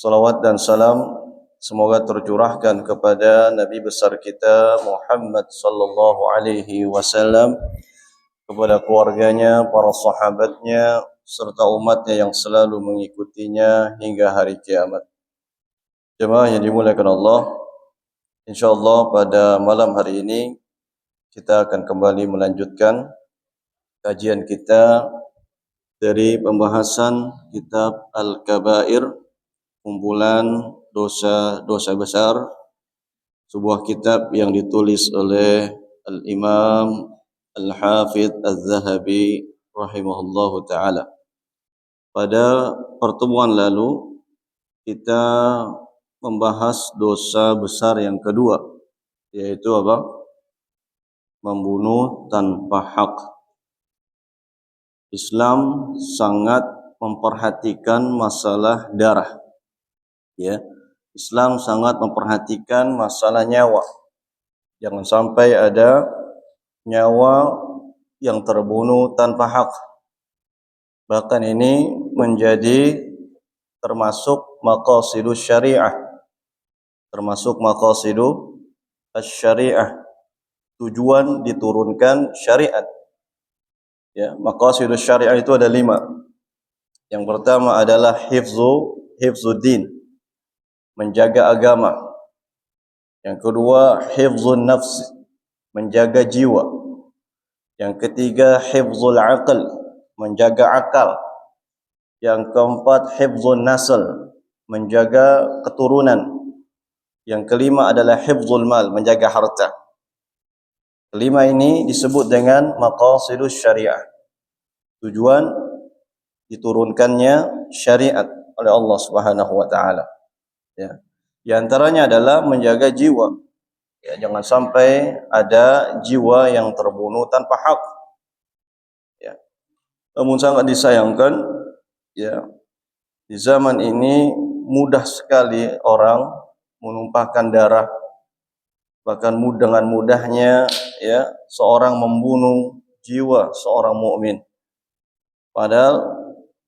Salawat dan salam semoga tercurahkan kepada Nabi besar kita Muhammad sallallahu alaihi wasallam, kepada keluarganya, para sahabatnya, serta umatnya yang selalu mengikutinya hingga hari kiamat. Jemaah yang dimuliakan Allah, insyaallah pada malam hari ini kita akan kembali melanjutkan kajian kita dari pembahasan kitab Al-Kabair, kumpulan dosa-dosa besar, sebuah kitab yang ditulis oleh Al-Imam Al-Hafidh Al-Zahabi rahimahullahu ta'ala. Pada pertemuan lalu kita membahas dosa besar yang kedua, yaitu apa? Membunuh tanpa hak. Islam sangat memperhatikan masalah darah. Ya, Islam sangat memperhatikan masalah nyawa. Jangan sampai ada nyawa yang terbunuh tanpa hak. Bahkan ini menjadi termasuk maqasidus syariah. Termasuk maqasidus syariah. Tujuan diturunkan syariat. Ya, maqasidus syariah itu ada 5. Yang pertama adalah hifzuddin, menjaga agama. Yang kedua, hifzun nafs, menjaga jiwa. Yang ketiga, hifzul aql, menjaga akal. Yang keempat, hifzun nasl, menjaga keturunan. Yang kelima adalah hifzul mal, menjaga harta. Kelima ini disebut dengan maqasidus syariah. Tujuan diturunkannya syariat oleh Allah Subhanahu wa taala. Ya. Di antaranya adalah menjaga jiwa. Ya, jangan sampai ada jiwa yang terbunuh tanpa hak. Ya. Namun sangat disayangkan, ya, di zaman ini mudah sekali orang menumpahkan darah. Bahkan dengan mudahnya, ya, seorang membunuh jiwa seorang mukmin. Padahal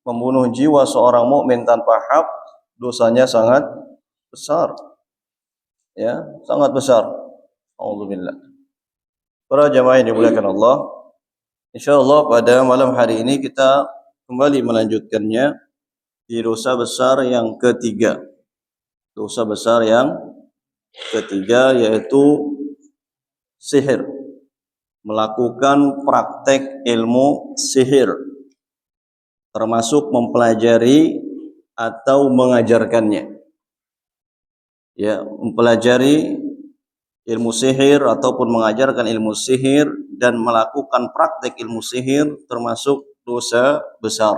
membunuh jiwa seorang mukmin tanpa hak dosanya sangat besar, ya, sangat besar. Alhamdulillah. Para jamaah yang dimuliakan Allah, insyaallah pada malam hari ini kita kembali melanjutkannya di dosa besar yang ketiga. Dosa besar yang ketiga yaitu sihir. Melakukan praktek ilmu sihir, termasuk mempelajari atau mengajarkannya. Ya, mempelajari ilmu sihir ataupun mengajarkan ilmu sihir dan melakukan praktek ilmu sihir termasuk dosa besar.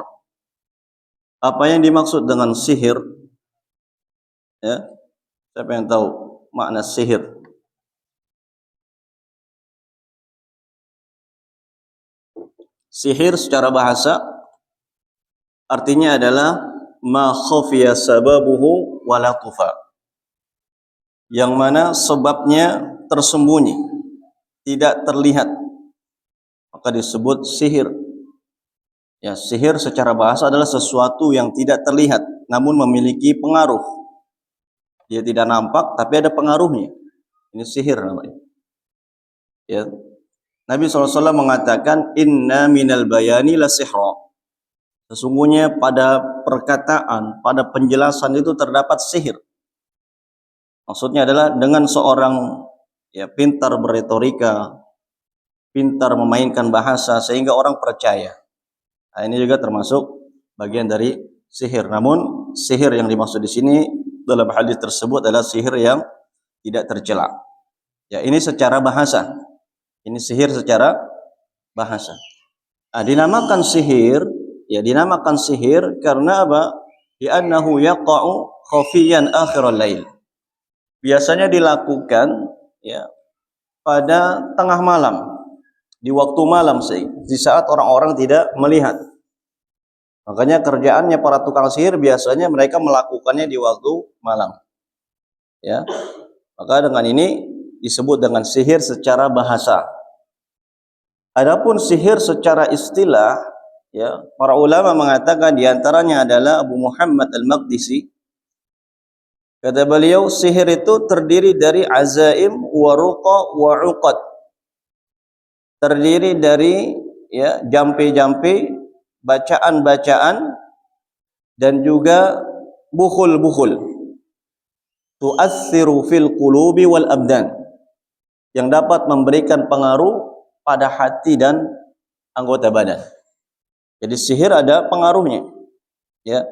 Apa yang dimaksud dengan sihir? Ya, siapa yang tahu makna sihir? Sihir secara bahasa artinya adalah ma khafiya sababuhu wa la tufa, yang mana sebabnya tersembunyi, tidak terlihat, maka disebut sihir. Ya, sihir secara bahasa adalah sesuatu yang tidak terlihat namun memiliki pengaruh. Dia tidak nampak tapi ada pengaruhnya. Ini sihir namanya. Ya. Nabi SAW mengatakan inna minal bayani la sihra. Sesungguhnya pada perkataan, pada penjelasan itu terdapat sihir. Maksudnya adalah dengan seorang, ya, pintar berretorika, pintar memainkan bahasa sehingga orang percaya. Nah, ini juga termasuk bagian dari sihir. Namun sihir yang dimaksud di sini dalam hadis tersebut adalah sihir yang tidak tercela. Ya, ini secara bahasa. Ini sihir secara bahasa. Nah, dinamakan sihir, ya, dinamakan sihir karena apa? Li'annahu yaqa'u khafiyan akhiral lail. Biasanya dilakukan, ya, pada tengah malam, di waktu malam, di saat orang-orang tidak melihat. Makanya kerjaannya para tukang sihir biasanya mereka melakukannya di waktu malam. Ya. Maka dengan ini disebut dengan sihir secara bahasa. Adapun sihir secara istilah, ya, para ulama mengatakan di antaranya adalah Abu Muhammad Al-Maqdisi Kata beliau, sihir itu terdiri dari azaim wa ruqa wa uqad. Terdiri dari ya jampi-jampi, bacaan-bacaan dan juga bukhul-bukhul. Tu'assiru fil qulubi wal abdan. Yang dapat memberikan pengaruh pada hati dan anggota badan. Jadi sihir ada pengaruhnya. Ya.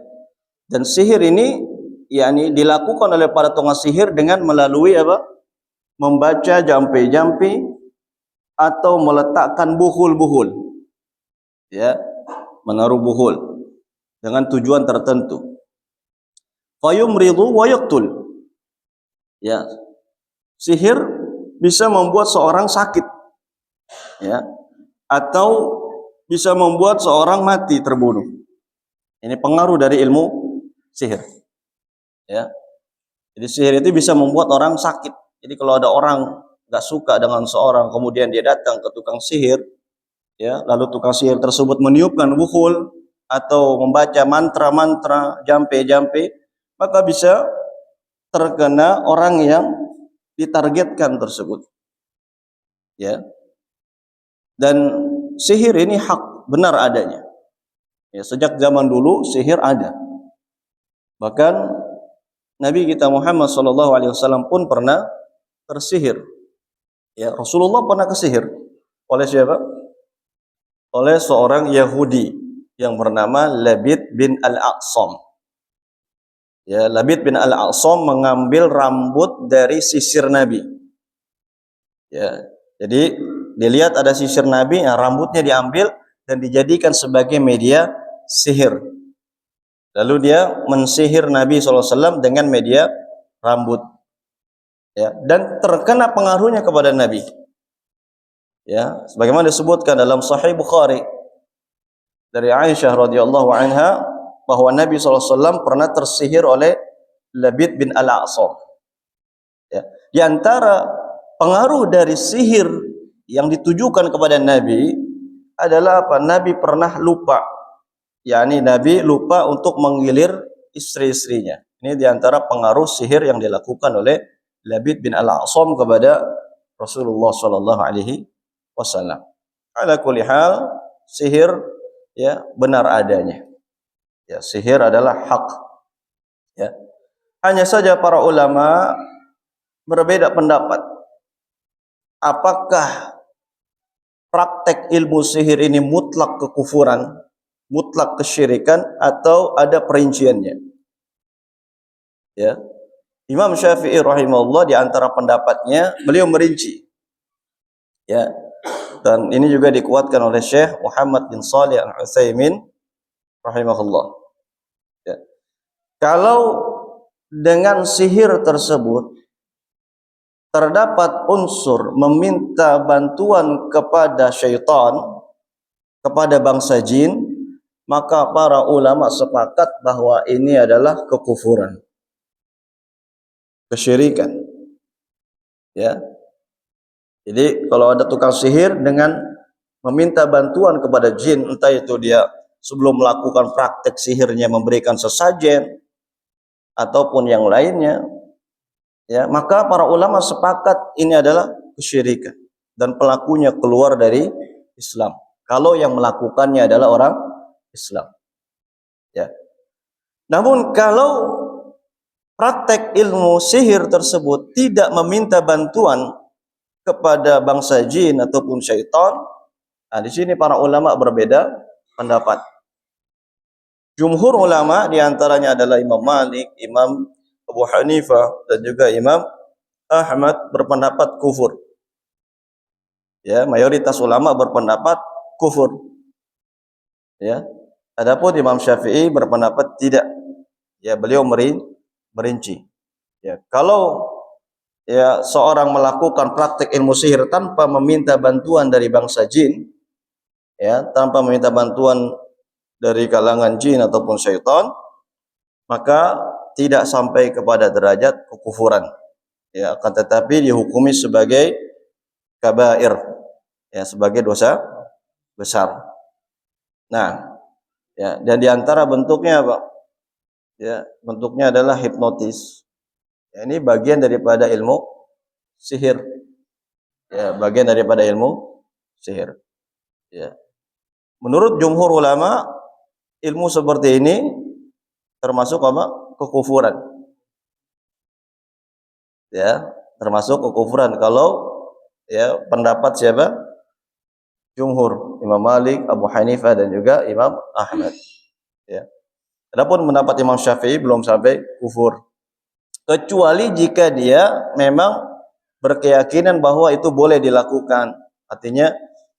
Dan sihir ini yakni dilakukan oleh para tukang sihir dengan melalui apa? Membaca jampi-jampi atau meletakkan buhul-buhul. Ya, menaruh buhul dengan tujuan tertentu. Fayumridu wa yaqtul. Ya. Sihir bisa membuat seorang sakit. Ya. Atau bisa membuat seorang mati, terbunuh. Ini pengaruh dari ilmu sihir. Ya. Jadi sihir itu bisa membuat orang sakit. Jadi kalau ada orang nggak suka dengan seorang, kemudian dia datang ke tukang sihir, ya, lalu tukang sihir tersebut meniupkan bukhul atau membaca mantra-mantra, jampe-jampe, maka bisa terkena orang yang ditargetkan tersebut. Ya. Dan sihir ini hak, benar adanya. Ya, sejak zaman dulu sihir ada. Bahkan Nabi kita Muhammad SAW pun pernah tersihir. Ya, Rasulullah pernah kesihir oleh siapa? Oleh seorang Yahudi yang bernama Labid bin Al-Aqsam. Ya, Labid bin Al-Aqsam mengambil rambut dari sisir Nabi. Ya, jadi dilihat ada sisir Nabi, ya, rambutnya diambil dan dijadikan sebagai media sihir. Lalu dia mensihir Nabi SAW dengan media rambut. Ya, dan terkena pengaruhnya kepada Nabi. Ya, sebagaimana disebutkan dalam Sahih Bukhari dari Aisyah radhiyallahu anha bahwa Nabi SAW pernah tersihir oleh Labid bin Al-Aqsam. Ya, di antara pengaruh dari sihir yang ditujukan kepada Nabi adalah apa? Nabi pernah lupa. yakni Nabi lupa untuk menggilir istri-istrinya. Ini di antara pengaruh sihir yang dilakukan oleh Labid bin Al-Aqsam kepada Rasulullah sallallahu alaihi wasallam. Ala kulli hal, sihir ya benar adanya. Ya, sihir adalah hak. Ya. Hanya saja para ulama berbeda pendapat. Apakah praktek ilmu sihir ini mutlak kekufuran, mutlak kesyirikan, atau ada perinciannya? Ya. Imam Syafi'i rahimahullah di antara pendapatnya beliau merinci. Ya. Dan ini juga dikuatkan oleh Syekh Muhammad bin Shalih Al-Utsaimin rahimahullah. Ya. Kalau dengan sihir tersebut terdapat unsur meminta bantuan kepada syaitan, kepada bangsa jin, maka para ulama sepakat bahwa ini adalah kekufuran, kesyirikan. Ya. Jadi kalau ada tukang sihir dengan meminta bantuan kepada jin, entah itu dia sebelum melakukan praktek sihirnya memberikan sesajen ataupun yang lainnya, ya, maka para ulama sepakat ini adalah kesyirikan dan pelakunya keluar dari Islam. Kalau yang melakukannya adalah orang Islam. Ya. Namun kalau praktek ilmu sihir tersebut tidak meminta bantuan kepada bangsa jin ataupun syaitan, nah di sini para ulama berbeda pendapat. Jumhur ulama diantaranya adalah Imam Malik, Imam Abu Hanifah, dan juga Imam Ahmad berpendapat kufur. Ya, mayoritas ulama berpendapat kufur. Ya. Adapun Imam Syafi'i berpendapat tidak. Ya, beliau merinci. Ya, kalau ya seorang melakukan praktek ilmu sihir tanpa meminta bantuan dari bangsa jin, ya, tanpa meminta bantuan dari kalangan jin ataupun syaitan, maka tidak sampai kepada derajat kekufuran. Ya, akan tetapi dihukumi sebagai kabair, ya, sebagai dosa besar. Nah, ya, dan diantara bentuknya apa? Ya, bentuknya adalah hipnotis, Ya, ini bagian daripada ilmu sihir. Ya, bagian daripada ilmu sihir. Ya. Menurut jumhur ulama, ilmu seperti ini termasuk apa? Kekufuran. Ya, termasuk kekufuran kalau ya pendapat siapa? Jumhur, Imam Malik, Abu Hanifah dan juga Imam Ahmad. Ya. Adapun pendapat Imam Syafi'i belum sampai kufur. Kecuali jika dia memang berkeyakinan bahwa itu boleh dilakukan. Artinya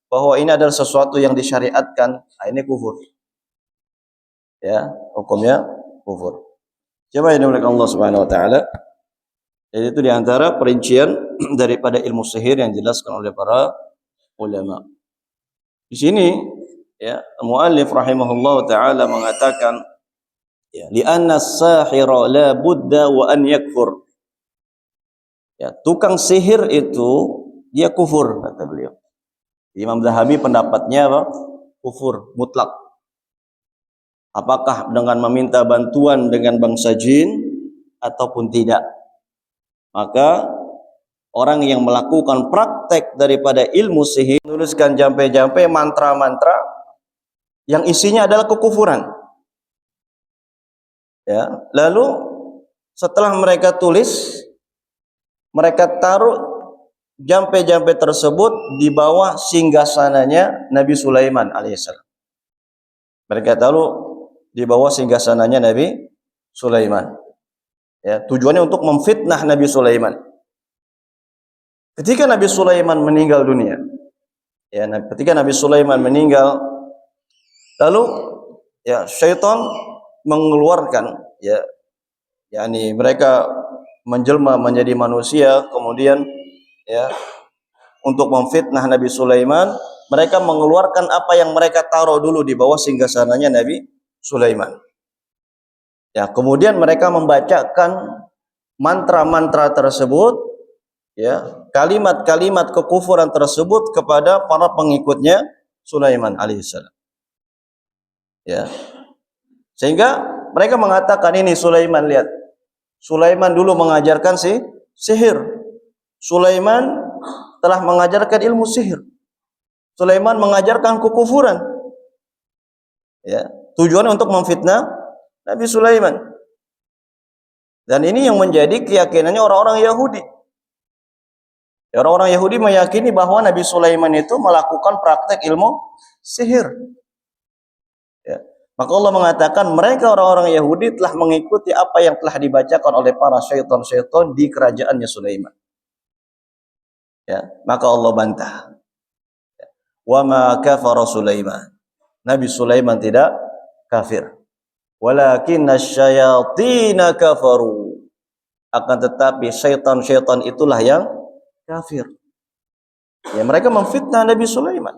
bahwa ini adalah sesuatu yang disyariatkan. Nah, ini kufur. Ya, hukumnya kufur. Coba ini oleh Allah Subhanahu wa taala. Jadi itu diantara perincian daripada ilmu sihir yang dijelaskan oleh para ulama. Di sini ya, muallif rahimahullah taala mengatakan ya, li'anna as-sahira la budda wa an yakfur. Ya, tukang sihir itu dia kufur kata beliau. Imam Zahabi pendapatnya apa? Kufur mutlak. Apakah dengan meminta bantuan dengan bangsa jin ataupun tidak. Maka orang yang melakukan praktek daripada ilmu sihir menuliskan jampe-jampe mantra-mantra yang isinya adalah kekufuran. Ya, lalu setelah mereka tulis, mereka taruh jampe-jampe tersebut di bawah singgasananya Nabi Sulaiman alaihissalam. Mereka taruh di bawah singgasananya Nabi Sulaiman. Ya, tujuannya untuk memfitnah Nabi Sulaiman. Ketika Nabi Sulaiman meninggal dunia, ya, ketika Nabi Sulaiman meninggal, lalu ya syaitan mengeluarkan ya, yakni mereka menjelma menjadi manusia, kemudian ya untuk memfitnah Nabi Sulaiman, mereka mengeluarkan apa yang mereka taruh dulu di bawah singgasananya Nabi Sulaiman. Ya, kemudian mereka membacakan mantra-mantra tersebut, ya, kalimat-kalimat kekufuran tersebut kepada para pengikutnya Sulaiman alaihissalam. Ya. Sehingga mereka mengatakan ini Sulaiman, lihat. Sulaiman dulu mengajarkan sihir. Sulaiman telah mengajarkan ilmu sihir. Sulaiman mengajarkan kekufuran. Ya, tujuannya untuk memfitnah Nabi Sulaiman. Dan ini yang menjadi keyakinannya orang-orang Yahudi. Orang-orang Yahudi meyakini bahwa Nabi Sulaiman itu melakukan praktek ilmu sihir. Ya. Maka Allah mengatakan mereka orang-orang Yahudi telah mengikuti apa yang telah dibacakan oleh para syaitan-syaitan di kerajaannya Sulaiman. Ya. Maka Allah bantah. Wa ma kafara Sulaiman. Nabi Sulaiman tidak kafir. Walakinna syayatina kafaru. Akan tetapi syaitan-syaitan itulah yang kafir. Ya, mereka memfitnah Nabi Sulaiman.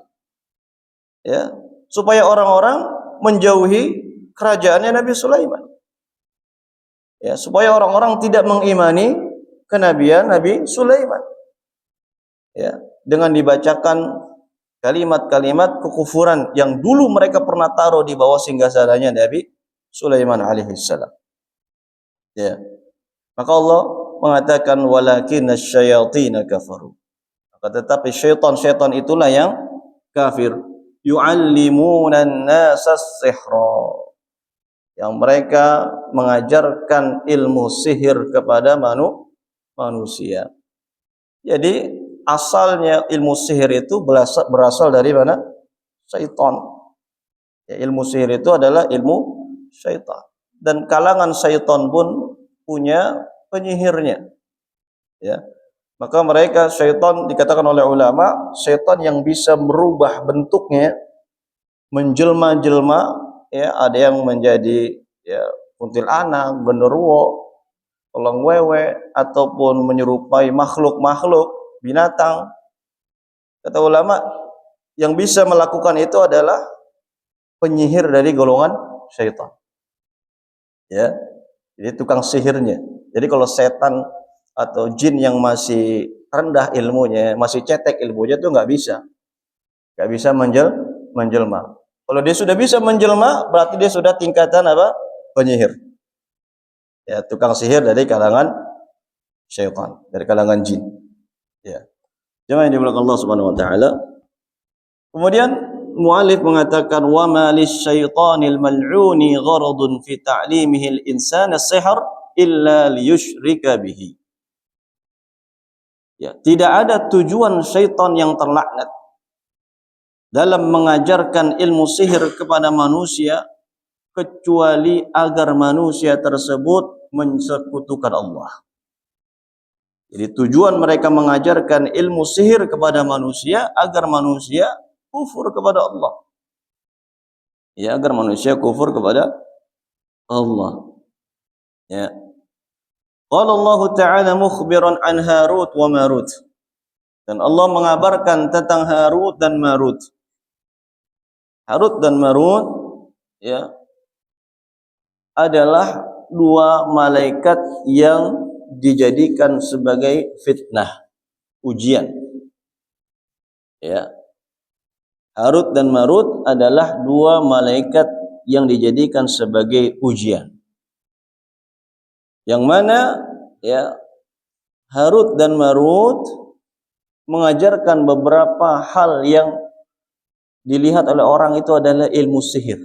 Ya, supaya orang-orang menjauhi kerajaannya Nabi Sulaiman. Ya, supaya orang-orang tidak mengimani kenabian Nabi Sulaiman. Ya, dengan dibacakan kalimat-kalimat kekufuran yang dulu mereka pernah taruh di bawah singgasananya Nabi Sulaiman alaihissalam. Ya. Maka Allah mengatakan walakinna syayatina kafaru. Maka tetapi syaitan-syaitan itulah yang kafir. Yu'allimuna an-nasa as-sihra. Yang mereka mengajarkan ilmu sihir kepada manusia. Jadi asalnya ilmu sihir itu berasal dari mana? Syaitan. Ya, ilmu sihir itu adalah ilmu syaitan. Dan kalangan syaitan pun punya penyihirnya. Ya. Maka mereka syaitan dikatakan oleh ulama, syaitan yang bisa merubah bentuknya, menjelma-jelma, ya, ada yang menjadi ya kuntilanak, genderuwo, elang wewe, ataupun menyerupai makhluk-makhluk binatang. Kata ulama, yang bisa melakukan itu adalah penyihir dari golongan syaitan. Ya, jadi tukang sihirnya. Jadi kalau setan atau jin yang masih rendah ilmunya, masih cetek ilmunya itu nggak bisa menjelma. Kalau dia sudah bisa menjelma, berarti dia sudah tingkatan apa? Penyihir. Ya, tukang sihir dari kalangan syaitan, dari kalangan jin. Ya. Jemaah yang dimuliakan Allah Subhanahu wa taala. Kemudian muallif mengatakan wa ma lisyaitanil mal'uni gharadun fi ta'limihi al-insana as-sihr illa liyusyrika bihi. Ya, tidak ada tujuan syaitan yang terlaknat dalam mengajarkan ilmu sihir kepada manusia kecuali agar manusia tersebut mensekutukan Allah. Jadi tujuan mereka mengajarkan ilmu sihir kepada manusia agar manusia kufur kepada Allah. Ya, agar manusia kufur kepada Allah. Ya. Qala Allah Ta'ala mukhbiran an Harut wa Marut. Dan Allah mengabarkan tentang Harut dan Marut. Harut dan Marut ya adalah dua malaikat yang dijadikan sebagai fitnah, ujian. Ya. Harut dan Marut adalah dua malaikat yang dijadikan sebagai ujian. Yang mana ya Harut dan Marut mengajarkan beberapa hal yang dilihat oleh orang itu adalah ilmu sihir.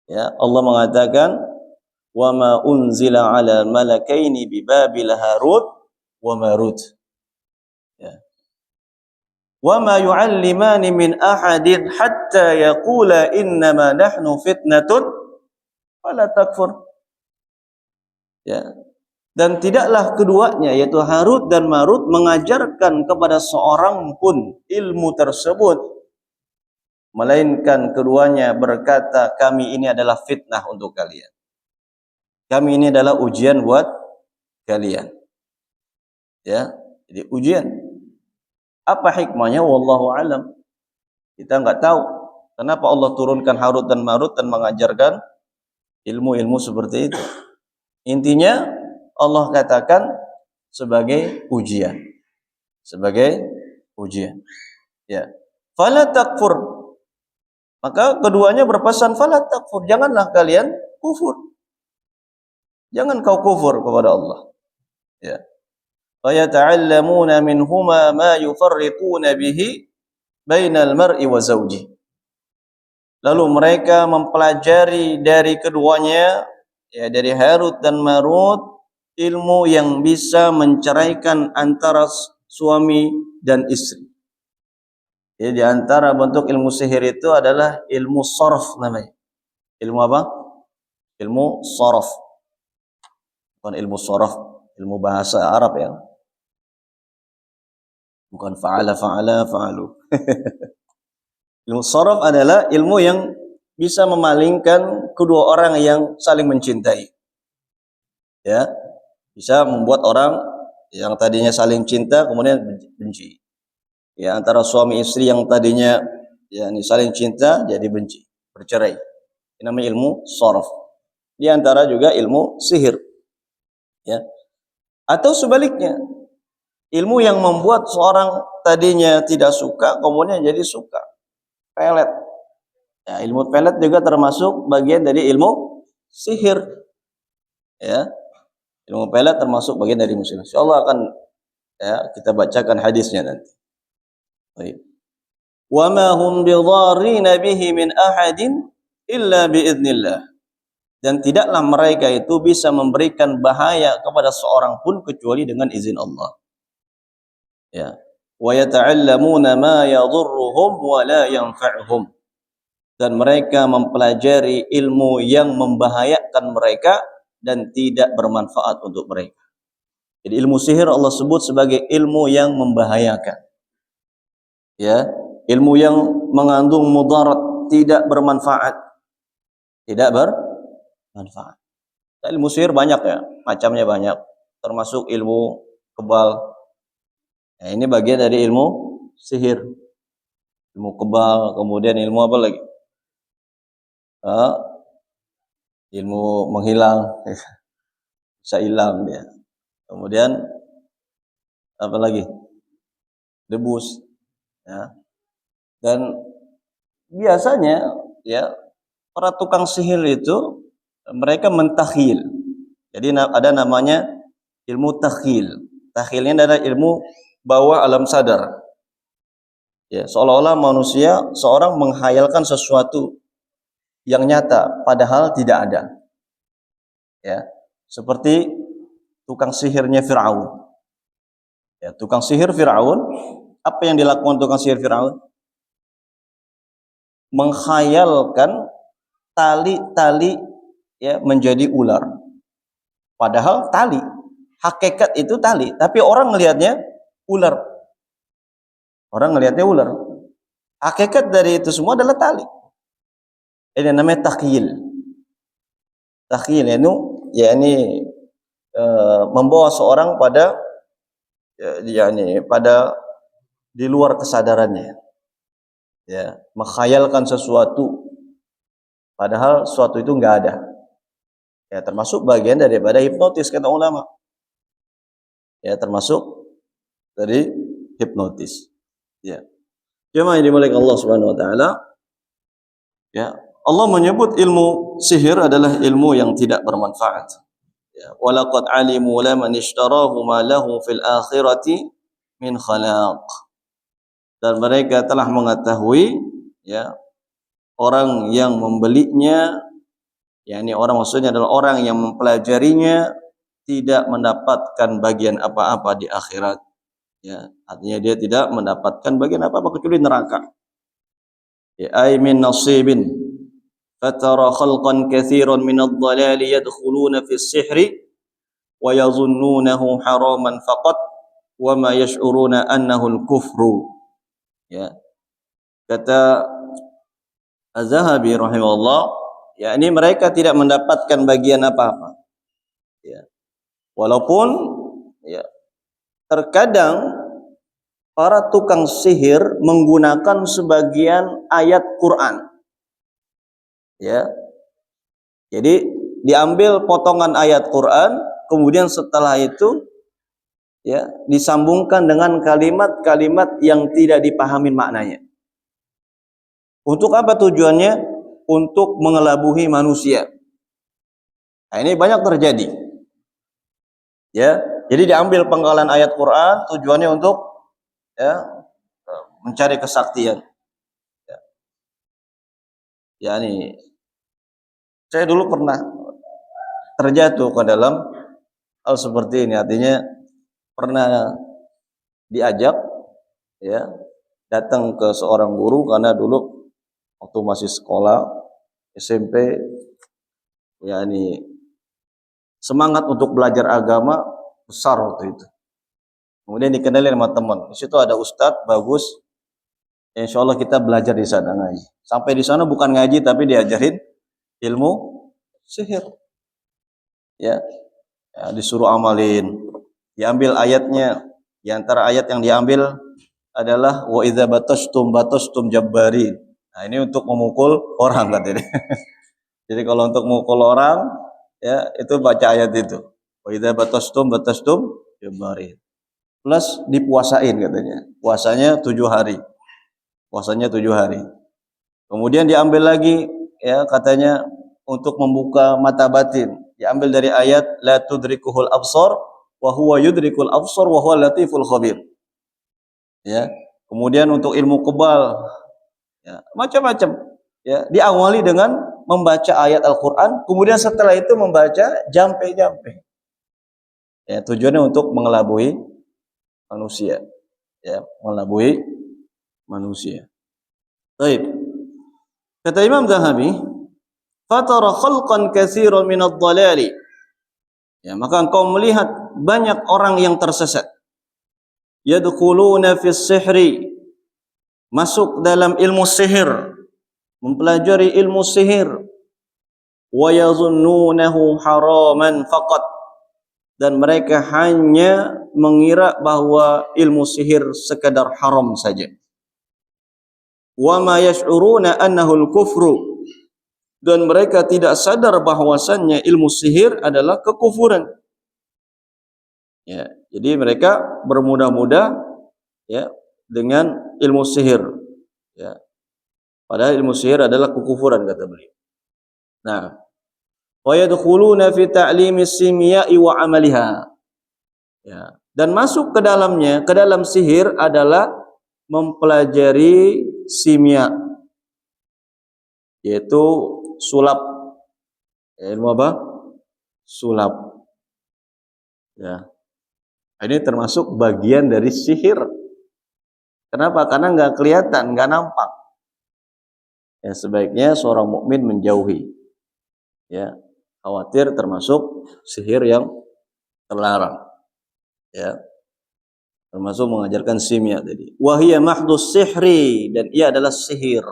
Ya, Allah mengatakan wa ma unzila 'ala malakaini bi Babil Harut wa Marut. Ya. Wa ma yu'allimani min ahadin hatta yaqula innama nahnu fitnatun fala takfur. Ya. Dan tidaklah keduanya yaitu Harut dan Marut mengajarkan kepada seorang pun ilmu tersebut melainkan keduanya berkata kami ini adalah fitnah untuk kalian. Kami ini adalah ujian buat kalian. Ya, jadi ujian. Apa hikmahnya? Wallahu alam. Kita enggak tahu kenapa Allah turunkan Harut dan Marut dan mengajarkan ilmu-ilmu seperti itu. Intinya Allah katakan sebagai ujian. Sebagai ujian. Ya. Fala takfur. Maka keduanya berpesan fala takfur, janganlah kalian kufur. Jangan kau kufur kepada Allah. Ya. Fa yata'allamuna minhuma ma yufarriquna bihi bainal mar'i wa zawji. Lalu mereka mempelajari dari keduanya, ya dari Harut dan Marut, ilmu yang bisa menceraikan antara suami dan istri. Jadi di antara bentuk ilmu sihir itu adalah ilmu sarf namanya. Ilmu apa? Ilmu sarf. Bukan ilmu sarf, ilmu bahasa Arab ya. Bukan fa'alu. Ilmu sarf adalah ilmu yang bisa memalingkan kedua orang yang saling mencintai. Ya, bisa membuat orang yang tadinya saling cinta kemudian benci. Ya, antara suami istri yang tadinya saling cinta jadi benci, bercerai. Ini namanya ilmu sarf. Di antara juga ilmu sihir. Ya. Atau sebaliknya, ilmu yang membuat seorang tadinya tidak suka kemudian jadi suka. Pelet. Ya, ilmu pelet juga termasuk bagian dari ilmu sihir. Ya. Ilmu pelet termasuk bagian dari ilmu sihir. Insyaallah akan kita bacakan hadisnya nanti. Baik. Wa ma hum bidharrina bihi min ahadin illa biidznillah. Dan tidaklah mereka itu bisa memberikan bahaya kepada seorang pun kecuali dengan izin Allah. Ya. Wa yata'allamuna ma yadhurruhum wa la yanfa'uhum. Dan mereka mempelajari ilmu yang membahayakan mereka dan tidak bermanfaat untuk mereka. Jadi ilmu sihir Allah sebut sebagai ilmu yang membahayakan. Ya, ilmu yang mengandung mudarat, tidak bermanfaat. Tidak bermanfaat. Nah, ilmu sihir banyak ya, macamnya banyak. Termasuk ilmu kebal. Nah, ini bagian dari ilmu sihir. Ilmu kebal, kemudian ilmu apa lagi? Ilmu menghilang. Bisa hilang dia. Kemudian apa lagi? Debus. Ya. Dan biasanya ya para tukang sihir itu mereka mentakhil. Jadi ada namanya ilmu takhil. Takhilnya adalah ilmu bawah alam sadar. Ya, seolah-olah manusia seorang menghayalkan sesuatu yang nyata padahal tidak ada. Ya, seperti tukang sihirnya Firaun. Ya, tukang sihir Firaun, apa yang dilakukan tukang sihir Firaun? Menghayalkan tali-tali ya menjadi ular. Padahal tali, hakikat itu tali, tapi orang melihatnya ular. Orang melihatnya ular. Hakikat dari itu semua adalah tali. Ini namanya takhil. Takhil itu ya ini membawa seorang pada pada di luar kesadarannya. Ya, menghayalkan sesuatu padahal sesuatu itu enggak ada. Ya, termasuk bagian daripada hipnotis kata ulama. Ya, termasuk dari hipnotis. Ya. Jemaah yang dimuliakan Allah Subhanahu wa taala, ya, Allah menyebut ilmu sihir adalah ilmu yang tidak bermanfaat. Ya, walaqad alimu laman ishtarahu ma lahu fil akhirati min khalaq. Dan mereka telah mengetahui ya orang yang membelinya, yakni orang maksudnya adalah orang yang mempelajarinya tidak mendapatkan bagian apa-apa di akhirat. Ya, artinya dia tidak mendapatkan bagian apa-apa kecuali neraka. Ya, ay min nasibin fatara khalqan katsiran min ad-dhalal yadkhuluna fi as-sihri wa yadhunnunahu haraman faqat wa ma yash'uruna annahu al-kufru. Ya. Kata Az-Zahabi rahimahullah, yakni mereka tidak mendapatkan bagian apa-apa. Ya. Walaupun ya terkadang para tukang sihir menggunakan sebagian ayat Quran. Ya. Jadi diambil potongan ayat Quran, kemudian setelah itu ya disambungkan dengan kalimat-kalimat yang tidak dipahami maknanya. Untuk apa tujuannya? Untuk mengelabuhi manusia. Nah, ini banyak terjadi. Ya, jadi diambil penggalan ayat Quran tujuannya untuk ya mencari kesaktian. Ya, ini saya dulu pernah terjatuh ke dalam hal seperti ini. Artinya pernah diajak ya datang ke seorang guru karena dulu waktu masih sekolah SMP ya ini semangat untuk belajar agama besar waktu itu. Kemudian dikenalin sama teman. Di situ ada ustadz bagus. Insya Allah kita belajar di sana ngaji. Sampai di sana bukan ngaji tapi diajarin ilmu sihir. Ya, ya disuruh amalin. Diambil ayatnya. Di antara ayat yang diambil adalah wa idza batastum jabbarin. Nah, ini untuk memukul orang katanya. Jadi kalau untuk memukul orang ya itu baca ayat itu. Wa idza batastum jabbarin. Plus dipuasain katanya. Puasanya 7 hari. Puasanya 7 hari. Kemudian diambil lagi ya katanya untuk membuka mata batin. Diambil dari ayat la tudrikuhul absar wa huwa yudrikul absar wa huwa latiful khabir. Ya. Kemudian untuk ilmu kebal ya, macam-macam. Ya, diawali dengan membaca ayat Al-Qur'an, kemudian setelah itu membaca jampe-jampe. Ya, tujuannya untuk mengelabui manusia. Ya, mengelabui manusia. Baik. Kata Imam Zahabi, fatara khalqan katsiran min ad-dhalali. Ya, maka engkau melihat banyak orang yang tersesat. Yadkhuluna fis sihri, masuk dalam ilmu sihir, mempelajari ilmu sihir, wa yazunnunahu haraman faqat, dan mereka hanya mengira bahwa ilmu sihir sekadar haram saja. Wa ma yash'uruna annahu al-kufru, dan mereka tidak sadar bahwasannya ilmu sihir adalah kekufuran. Ya, jadi mereka bermudah-mudah ya dengan ilmu sihir. Ya. Padahal ilmu sihir adalah kekufuran kata beliau. Nah, wa yadkhuluna fi ta'limi simya'i wa 'amaliha. Ya. Dan masuk ke dalamnya, ke dalam sihir adalah mempelajari simia, yaitu sulap. Ilmu apa? Sulap. Ya. Ini termasuk bagian dari sihir. Kenapa? Karena nggak kelihatan, nggak nampak. Ya, sebaiknya seorang mukmin menjauhi. Ya, khawatir termasuk sihir yang terlarang. Ya, termasuk mengajarkan simya tadi. Wahiyya mahdus sihri, dan ia adalah sihir.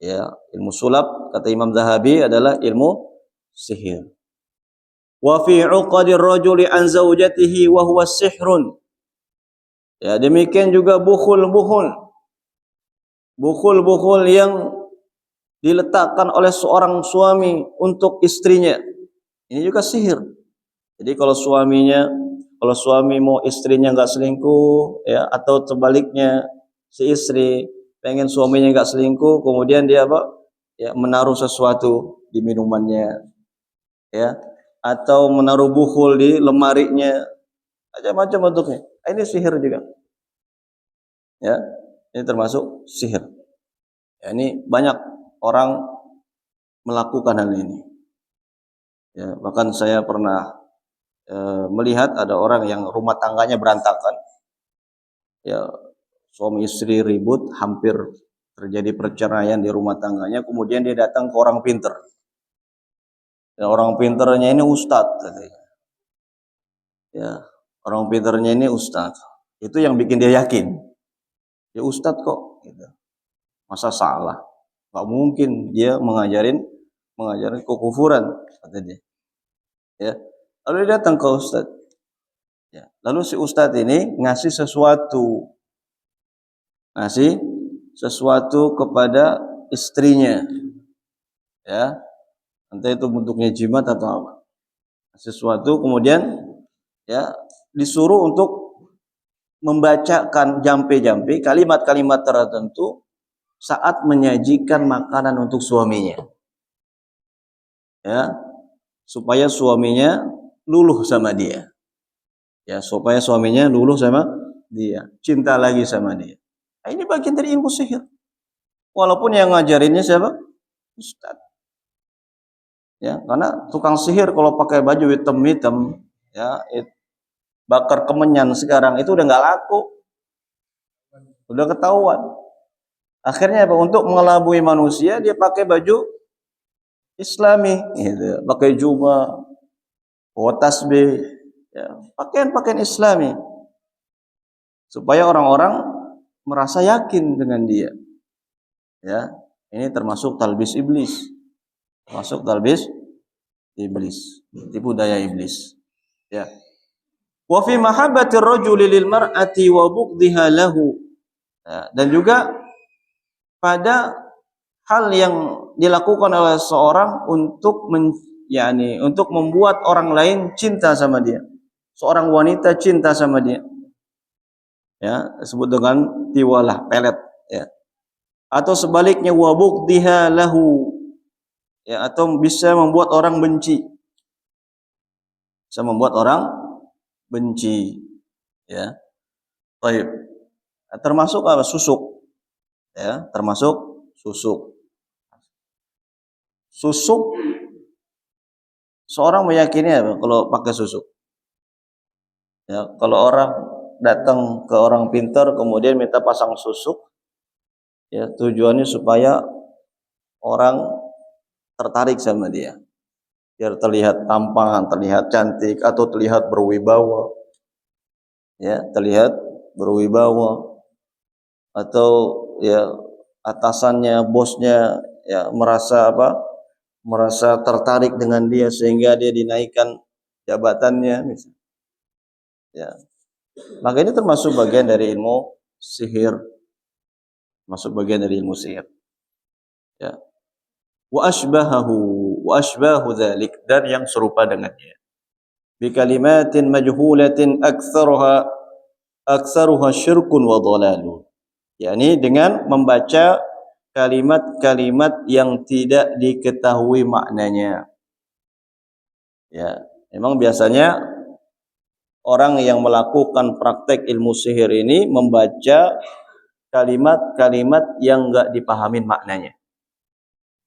Ya, ilmu sulap kata Imam Zahabi adalah ilmu sihir. Wa fi 'uqadir rajuli an zaujatihi wa huwa sihrun. Ya, demikian juga bukhul-bukhul. Bukhul-bukhul yang diletakkan oleh seorang suami untuk istrinya. Ini juga sihir. Jadi kalau suami mau istrinya nggak selingkuh, ya, atau sebaliknya si istri pengen suaminya nggak selingkuh, kemudian dia apa? Ya, menaruh sesuatu di minumannya, ya, atau menaruh bukhul di lemarinya, macam-macam bentuknya. Ini sihir juga. Ya, ini termasuk sihir. Ya, ini banyak orang melakukan hal ini. Ya, bahkan saya pernah melihat ada orang yang rumah tangganya berantakan. Ya, suami istri ribut, hampir terjadi perceraian di rumah tangganya. Kemudian dia datang ke orang pinter. Dan orang pinternya ini ustadz, katanya. Ya, orang pinternya ini ustadz. Itu yang bikin dia yakin. Ya ustadz kok, gitu. Masa salah? Gak mungkin dia mengajarin kekufuran, kata dia. Ya, lalu dia datang ke ustadz. Ya, lalu si ustadz ini ngasih sesuatu kepada istrinya. Ya, entah itu bentuknya jimat atau apa. Sesuatu, kemudian ya disuruh untuk membacakan jampe-jampe kalimat-kalimat tertentu saat menyajikan makanan untuk suaminya. Ya, supaya suaminya luluh sama dia. Ya, supaya suaminya luluh sama dia, cinta lagi sama dia. Nah, ini bagian dari ilmu sihir. Walaupun yang ngajarinnya siapa? Ustaz. Ya, karena tukang sihir kalau pakai baju hitam-hitam, ya, bakar kemenyan sekarang itu udah nggak laku, udah ketahuan. Akhirnya apa? Untuk mengelabui manusia dia pakai baju Islami, gitu. Pakai jubah, bawa tasbih, ya, pakaian Islami, supaya orang-orang merasa yakin dengan dia. Ya, ini termasuk talbis iblis. Masuk talbis iblis, tipu daya iblis. Ya. Wa fi mahabbati ar-rajuli lil mar'ati wa bughdhiha lahu. Ya, dan juga pada hal yang dilakukan oleh seorang untuk untuk membuat orang lain cinta sama dia. Seorang wanita cinta sama dia. Ya, disebut dengan tiwalah, pelet, ya. Atau sebaliknya wa bughdhiha lahu. Ya, atau bisa membuat orang benci. Bisa membuat orang benci, ya. Baik. Termasuk apa? Susuk. Ya, termasuk susuk. Susuk, seorang meyakini apa kalau pakai susuk? Ya, kalau orang datang ke orang pintar kemudian minta pasang susuk, ya tujuannya supaya orang tertarik sama dia, biar terlihat tampan, terlihat cantik, atau terlihat berwibawa. Ya, terlihat berwibawa, atau ya atasannya, bosnya, ya merasa apa? Merasa tertarik dengan dia sehingga dia dinaikkan jabatannya, misalnya. Ya. Maka ini termasuk bagian dari ilmu sihir. Masuk bagian dari ilmu sihir. Ya. Wa ashbahu dzalik, dan yang serupa dengannya. Bi kalimatin majhulatin aktsaruha syirkun wa dhalalun. yakni dengan membaca kalimat-kalimat yang tidak diketahui maknanya. Ya, memang biasanya orang yang melakukan praktek ilmu sihir ini membaca kalimat-kalimat yang enggak dipahamin maknanya.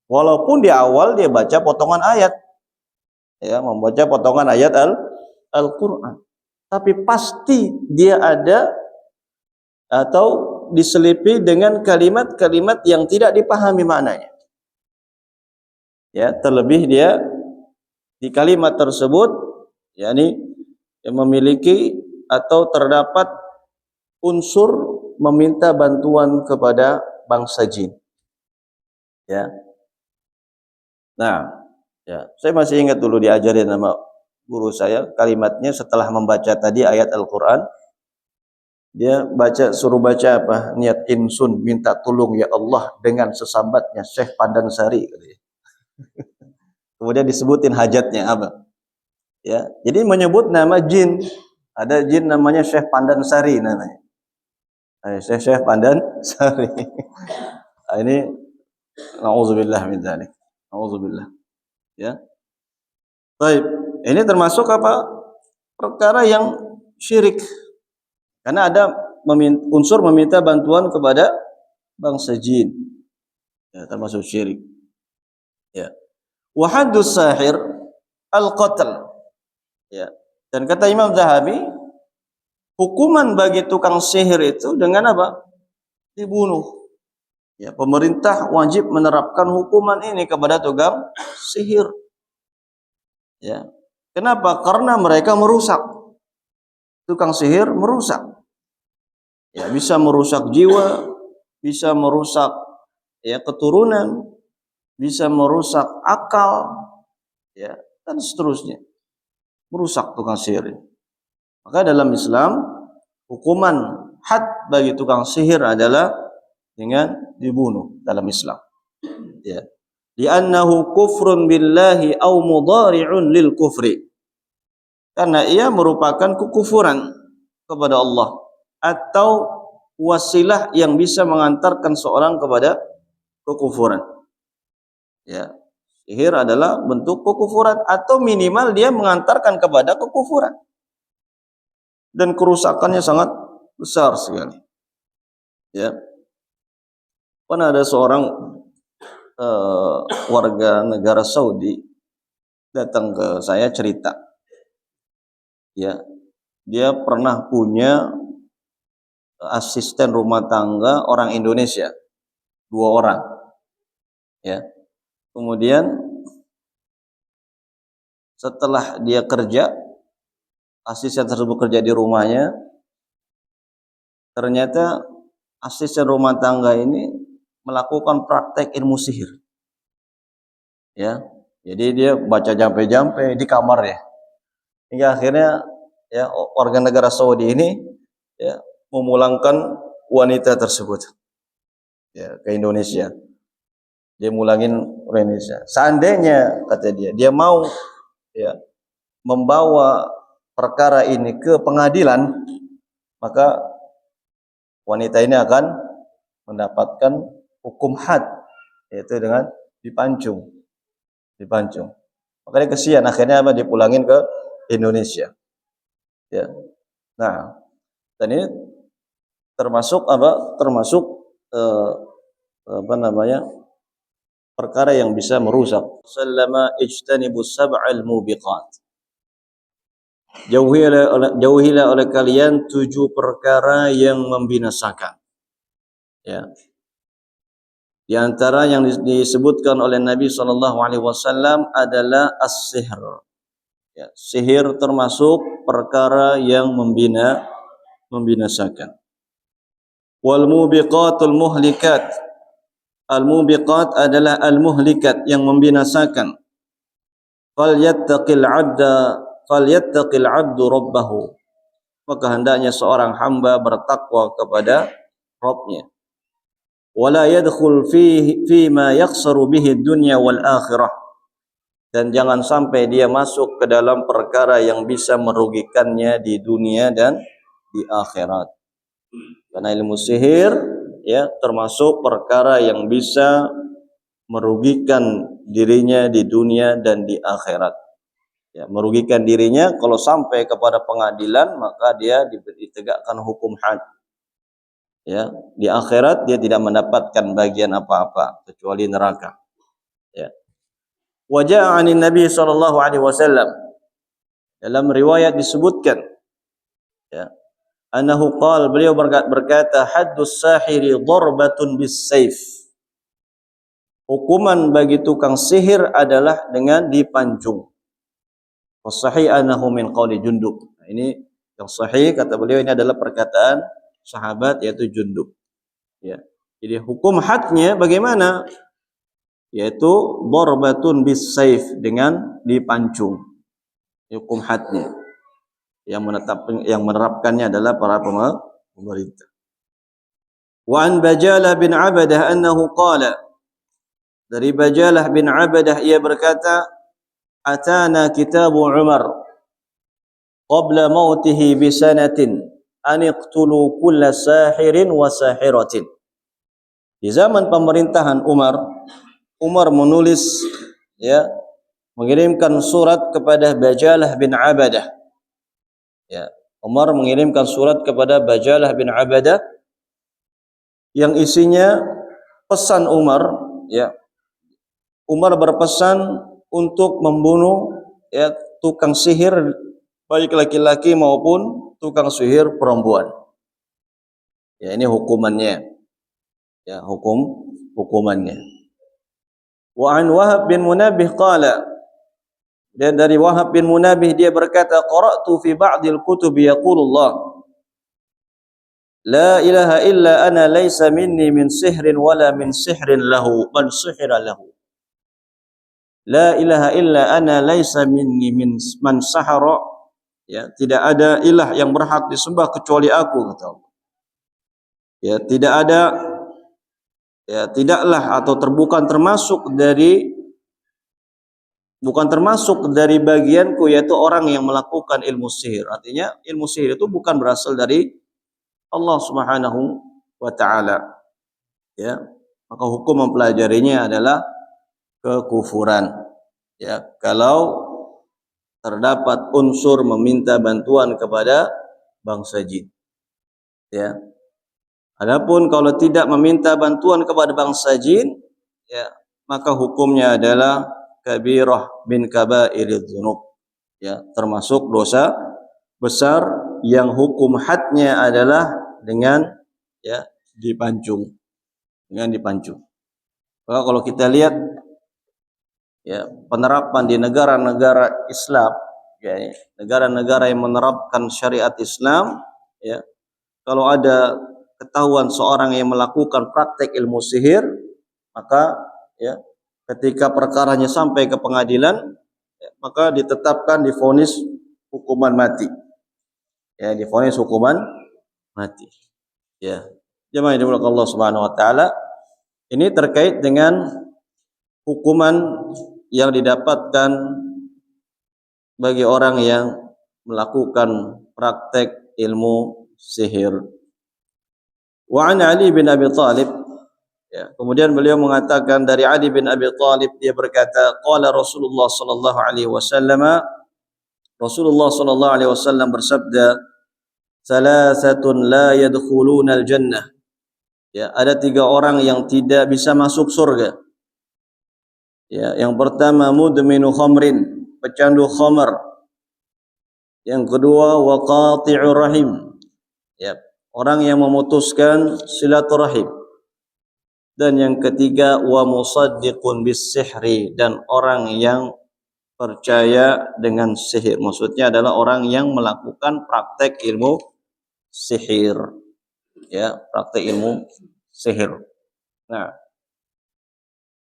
Walaupun di awal dia baca potongan ayat, ya, membaca potongan ayat Al-Quran, tapi pasti dia ada atau diselipi dengan kalimat-kalimat yang tidak dipahami maknanya. Ya, terlebih dia di kalimat tersebut, yakni yang memiliki atau terdapat unsur meminta bantuan kepada bangsa jin. Ya. Nah, ya, saya masih ingat dulu diajarin sama guru saya kalimatnya setelah membaca tadi ayat Al-Quran. Dia suruh baca apa? Niat insun minta tolong ya Allah dengan sesambatnya Syekh Pandansari. Kemudian disebutin hajatnya apa? Ya, jadi menyebut nama jin. Ada jin namanya Syekh Pandansari namanya. Syekh Pandansari. Ini nauzubillah min dzalik. Nauzubillah. Ya. Baik, ini termasuk apa? Perkara yang syirik. Karena ada unsur meminta bantuan kepada bangsa jin. Ya, termasuk syirik. Ya. Wa haddus sahir al-qatl. Ya. Dan kata Imam Zahabi, hukuman bagi tukang sihir itu dengan apa? Dibunuh. Ya, pemerintah wajib menerapkan hukuman ini kepada tukang sihir. Ya. Kenapa? Karena mereka merusak. Tukang sihir merusak. Ya, bisa merusak jiwa, bisa merusak ya keturunan, bisa merusak akal, ya, dan seterusnya. Merusak tukang sihir. Maka dalam Islam hukuman had bagi tukang sihir adalah dengan dibunuh dalam Islam. Ya. Li'annahu kufrun billahi au mudhari'un lil kufri. Karena ia merupakan kekufuran kepada Allah atau wasilah yang bisa mengantarkan seorang kepada kekufuran. Ya. Sihir adalah bentuk kekufuran atau minimal dia mengantarkan kepada kekufuran. Dan kerusakannya sangat besar sekali. Ya. Pernah ada seorang warga negara Saudi datang ke saya cerita, ya, dia pernah punya asisten rumah tangga orang Indonesia, 2 orang, ya. Kemudian setelah dia kerja, asisten tersebut kerja di rumahnya, ternyata asisten rumah tangga ini melakukan praktek ilmu sihir. Ya, jadi dia baca jampe-jampe di kamar ya. Hingga akhirnya ya warga negara Saudi ini ya memulangkan wanita tersebut ya ke Indonesia. Dia mulangin Indonesia. Seandainya kata dia mau ya membawa perkara ini ke pengadilan, maka wanita ini akan mendapatkan hukum had, yaitu dengan dipancung. Makanya kesian, akhirnya apa, dipulangin ke Indonesia. Ya. Nah, dan ini termasuk apa? Termasuk perkara yang bisa merusak. Sallama ijtanibus sab'al mubiqat. Jauhilah oleh kalian 7 perkara yang membinasakan. Ya. Di antara yang disebutkan oleh Nabi SAW adalah as-sihr. Ya, sihir termasuk perkara yang membinasakan. Wal mubiqatul muhlikat. Al-mubiqat adalah al-muhlikat yang membinasakan. Falyattaqil 'abdu rabbahu. Maka hendaknya seorang hamba bertakwa kepada Rabb-nya. Wala yadkhul fi ma yakhsaru bihi dunya wal akhirah. Dan jangan sampai dia masuk ke dalam perkara yang bisa merugikannya di dunia dan di akhirat. Karena ilmu sihir ya termasuk perkara yang bisa merugikan dirinya di dunia dan di akhirat. Ya, merugikan dirinya kalau sampai kepada pengadilan, maka dia ditegakkan hukum had. Ya, di akhirat dia tidak mendapatkan bagian apa-apa kecuali neraka. Ya. Wa jaa'a 'anin Nabi sallallahu alaihi wasallam, dalam riwayat disebutkan, ya, annahu qala, beliau berkata, haddus sahiri darbatun bis saif. Hukuman bagi tukang sihir adalah dengan dipancung. Sahih annahu min qauli Jundub. Nah, ini yang sahih kata beliau, ini adalah perkataan sahabat yaitu Jundub. Ya. Jadi hukum hadnya bagaimana? Yaitu darbatun bis saif, dengan dipancung. Hukum hadnya. Yang menerapkannya adalah para pemerintah. Wa an Bajalah bin Abadah annahu qala, dari Bajalah bin Abadah ia berkata, atana kitabu Umar qabla mautihi bisanatin an iqtulu kulla sahirin wa sahiratin. Di zaman pemerintahan Umar, Umar menulis, ya, mengirimkan surat kepada Bajalah bin Abadah. Ya, Umar mengirimkan surat kepada Bajalah bin Abadah yang isinya pesan Umar, ya. Umar berpesan untuk membunuh, ya, tukang sihir baik laki-laki maupun tukang sihir perempuan. Ya, ini hukumannya. Ya, hukumannya. Wa an Wahab bin Munabbih qala, dan dari Wahab bin Munabbih dia berkata, qara'tu fi ba'dil kutubi yaqulullah la ilaha illa ana laysa minni min sihrin wala min sihrin lahu man sihira lahu. La ilaha illa ana laysa minni min man sahara, ya, tidak ada ilah yang berhak disembah kecuali aku, kata Allah. Ya, tidak ada, ya, tidaklah atau bukan termasuk dari bagianku, yaitu orang yang melakukan ilmu sihir. Artinya ilmu sihir itu bukan berasal dari Allah Subhanahu wa taala. Ya, maka hukum mempelajarinya adalah kekufuran. Ya, kalau terdapat unsur meminta bantuan kepada bangsa jin. Ya. Adapun kalau tidak meminta bantuan kepada bangsa jin, ya, maka hukumnya adalah kabirah min kabairidz dzunub. Ya, termasuk dosa besar yang hukum hadnya adalah dengan, ya, dipancung. Dengan dipancung. Maka kalau kita lihat, ya, penerapan di negara-negara Islam, ya, negara-negara yang menerapkan syariat Islam, ya, kalau ada ketahuan seorang yang melakukan praktek ilmu sihir, maka, ya, ketika perkaranya sampai ke pengadilan, ya, maka ditetapkan divonis hukuman mati. Ya, divonis hukuman mati. Ya. Jemaah yang dimuliakan Allah Subhanahu wa taala, ini terkait dengan hukuman yang didapatkan bagi orang yang melakukan praktek ilmu sihir. Wa an Ali bin Abi Thalib, ya, kemudian beliau mengatakan dari Ali bin Abi Thalib, dia berkata, qala Rasulullah sallallahu alaihi wasallam, Rasulullah sallallahu alaihi wasallam bersabda, salasatun la yadkhuluna al-jannah. Ya, ada 3 orang yang tidak bisa masuk surga. Ya, yang pertama mudminu khamrin, pecandu khamar. Yang kedua waqati'ur rahim, ya, orang yang memutuskan silaturahim. Dan yang ketiga wa musaddiqun bis sihri, dan orang yang percaya dengan sihir. Maksudnya adalah orang yang melakukan praktek ilmu sihir. Ya, praktek ilmu sihir. Nah,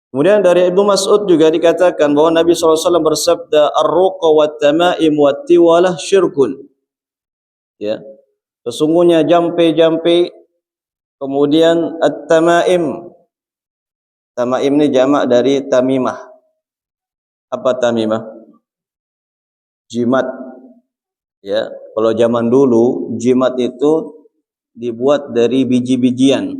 kemudian dari Ibnu Mas'ud juga dikatakan bahwa Nabi SAW bersabda, ar-ruqa wat tamaim wat tiwalah syirkun. Ya, sesungguhnya jampe-jampe, kemudian at-tamaim. Tamaim ini jamak dari tamimah. Apa tamimah? Jimat. Ya, kalau zaman dulu jimat itu dibuat dari biji-bijian.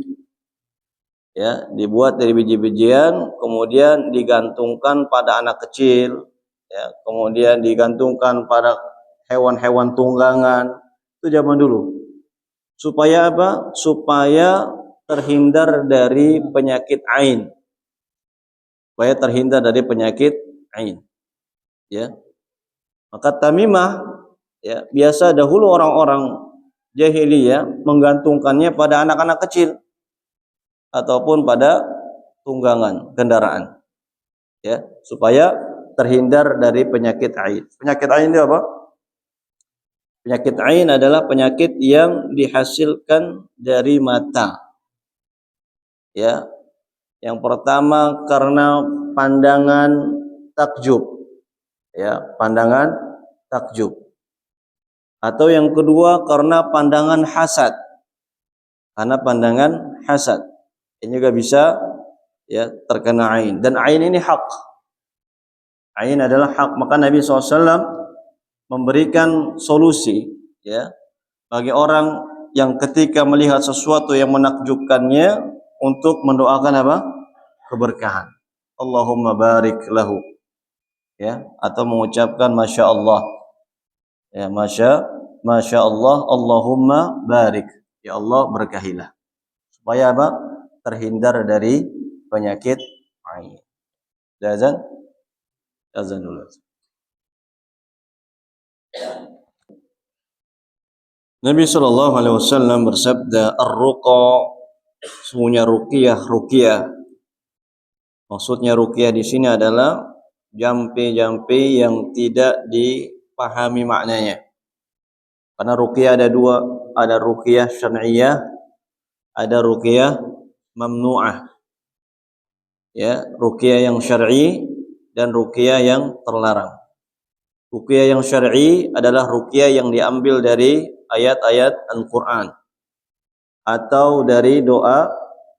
Ya, dibuat dari biji-bijian, kemudian digantungkan pada anak kecil, ya, kemudian digantungkan pada hewan-hewan tunggangan, itu zaman dulu. Supaya apa? Supaya terhindar dari penyakit ain. Supaya terhindar dari penyakit ain. Ya. Maka tamimah, ya, biasa dahulu orang-orang jahiliyah menggantungkannya pada anak-anak kecil ataupun pada tunggangan kendaraan. Ya, supaya terhindar dari penyakit ain. Penyakit ain itu apa? Penyakit ain adalah penyakit yang dihasilkan dari mata. Ya. Yang pertama karena pandangan takjub. Ya, pandangan takjub. Atau yang kedua karena pandangan hasad. Karena pandangan hasad. Ini juga bisa, ya, terkena ain. Dan ain ini hak. Ain adalah hak. Maka Nabi SAW memberikan solusi, ya, bagi orang yang ketika melihat sesuatu yang menakjubkannya untuk mendoakan apa? Keberkahan. Allahumma barik lahu, ya, atau mengucapkan masya Allah, ya, masya Allah, Allahumma barik, ya Allah berkahilah, supaya apa? Terhindar dari penyakit ain. Azan, azan dulu. Nabi SAW bersabda, ar-ruqa, sesungguhnya ruqyah. Maksudnya ruqyah di sini adalah jampi-jampi yang tidak dipahami maknanya. Karena ruqyah ada dua, ada ruqyah syar'iyyah, ada ruqyah mamnu'ah. Ya, ruqyah yang syar'i dan ruqyah yang terlarang. Ruqyah yang syar'i adalah ruqyah yang diambil dari ayat-ayat Al-Qur'an atau dari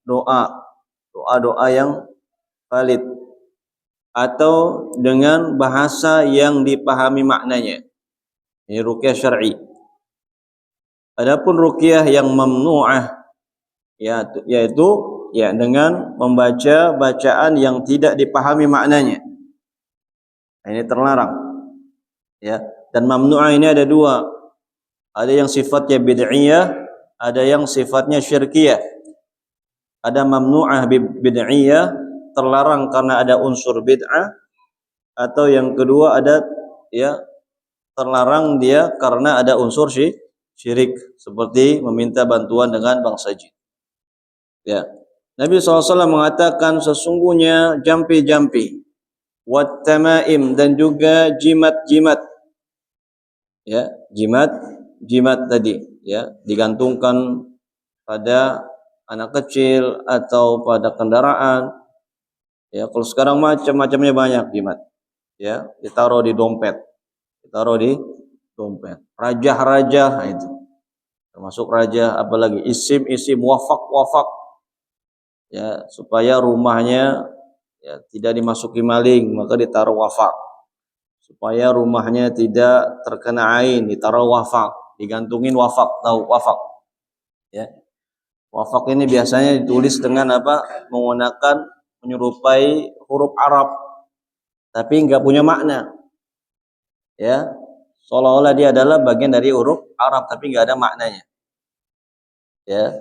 doa-doa yang valid atau dengan bahasa yang dipahami maknanya. Ini ruqyah syar'i. Adapun ruqyah yang mamnu'ah, ya, yaitu, ya, dengan membaca bacaan yang tidak dipahami maknanya. Ini terlarang. Ya, dan mamnu'ah ini ada dua. Ada yang sifatnya bid'iyah, ada yang sifatnya syirkiyah. Ada mamnu'ah bid'iyah, terlarang karena ada unsur bid'ah, atau yang kedua ada, ya, terlarang dia karena ada unsur syirik, seperti meminta bantuan dengan bangsa jin. Ya. Nabi SAW mengatakan sesungguhnya jampi-jampi, wat tamaim, dan juga jimat-jimat. Ya, jimat tadi, ya, digantungkan pada anak kecil atau pada kendaraan. Ya, kalau sekarang macam-macamnya banyak jimat. Ya, ditaruh di dompet. Raja, nah itu. Termasuk raja, apalagi isim, wafak. Ya, supaya rumahnya, ya, tidak dimasuki maling, maka ditaruh wafak. Supaya rumahnya tidak terkena ain, ditaruh wafak, digantungin wafak, tahu wafak? Ya. Wafak ini biasanya ditulis dengan apa? Menggunakan menyerupai huruf Arab, tapi enggak punya makna. Ya, seolah-olah dia adalah bagian dari huruf Arab tapi enggak ada maknanya. Ya.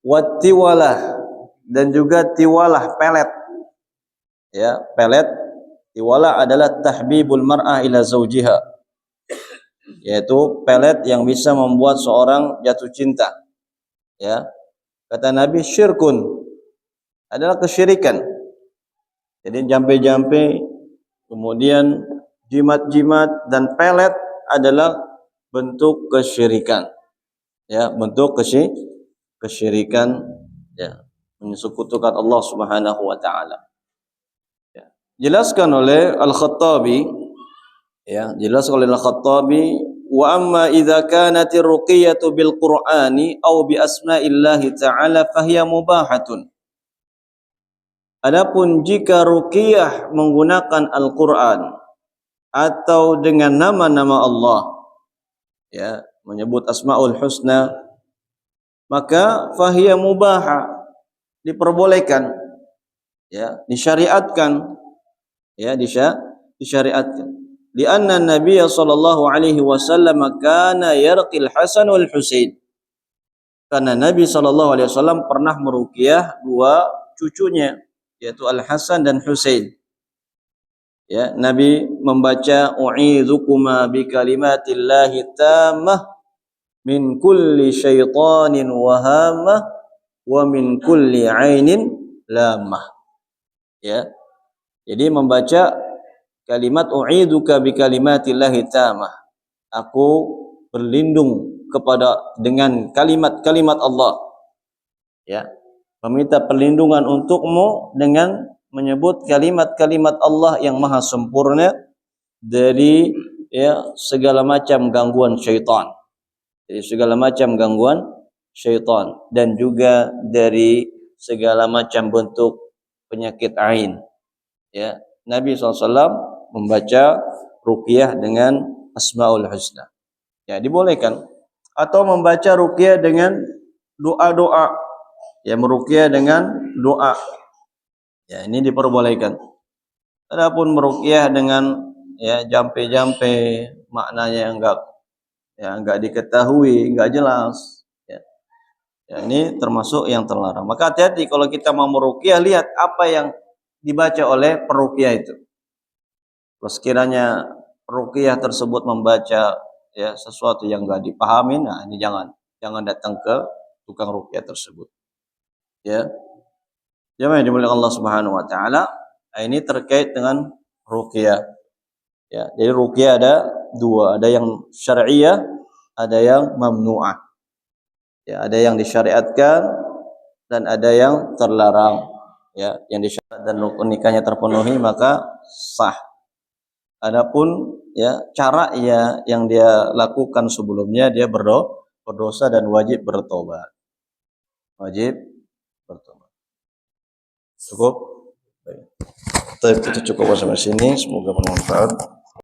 Wattiwalah, dan juga tiwalah, pelet. Ya, pelet. Tiwalah adalah tahbibul mar'ah ila zawjiha, yaitu pelet yang bisa membuat seorang jatuh cinta. Ya, kata Nabi, syirkun, adalah kesyirikan. Jadi jampe-jampe, kemudian jimat-jimat dan pelet adalah bentuk kesyirikan. Ya, bentuk kesyirikan, ya, menyekutukan Allah Subhanahu wa taala. Ya. Jelaskan oleh Al-Khattabi, ya, jelaskan oleh Al-Khattabi, wa amma idza kanatir ruqyatu bil Qur'ani aw bi asma'illahi ta'ala fahiya mubahatun. Adapun jika ruqyah menggunakan Al-Qur'an atau dengan nama-nama Allah, ya, menyebut Asmaul Husna, maka fahiya mubaha, diperbolehkan, ya, disyariatkan, ya, disyariatkan. Lianna Nabi sallallahu alaihi wasallam kana yarqil Hasan wal Husain. Karena Nabi sallallahu alaihi wasallam pernah meruqyah dua cucunya, yaitu Al Hasan dan Husain. Ya, Nabi membaca u'idzukuma bi kalimatillahi tammah min kulli syaitanin wahamah wa min kulli ainin lamah. Ya. Jadi membaca kalimat u'idzuka bi kalimatillahi tammah. Aku berlindung dengan kalimat-kalimat Allah. Ya. Meminta perlindungan untukmu dengan menyebut kalimat-kalimat Allah yang maha sempurna dari segala macam gangguan syaitan. Dari segala macam gangguan syaitan dan juga dari segala macam bentuk penyakit ain. Ya, Nabi SAW membaca ruqyah dengan Asmaul Husna. Ya, dibolehkan. Atau membaca ruqyah dengan doa-doa. Ya, meruqyah dengan doa. Ya, ini diperbolehkan. Adapun meruqyah dengan jampe-jampe maknanya enggak diketahui, enggak jelas. Ya, ini termasuk yang terlarang. Maka hati-hati kalau kita mau meruqyah, lihat apa yang dibaca oleh peruqyah itu. Kalau sekiranya peruqyah tersebut membaca sesuatu yang enggak dipahami, nah ini jangan datang ke tukang ruqyah tersebut. Ya. Jemaah yang dimuliakan Allah Subhanahu wa taala, ini terkait dengan ruqyah. Ya, jadi ruqyah ada dua, ada yang syar'iyah, ada yang mamnu'ah. Ya, ada yang disyariatkan dan ada yang terlarang. Ya, yang disyariat dan rukun nikahnya terpenuhi maka sah. Adapun cara yang dia lakukan sebelumnya, dia berdosa dan wajib bertobat. Wajib bertobat. Cukup? Baik. Itu cukup sampai sini. Semoga bermanfaat.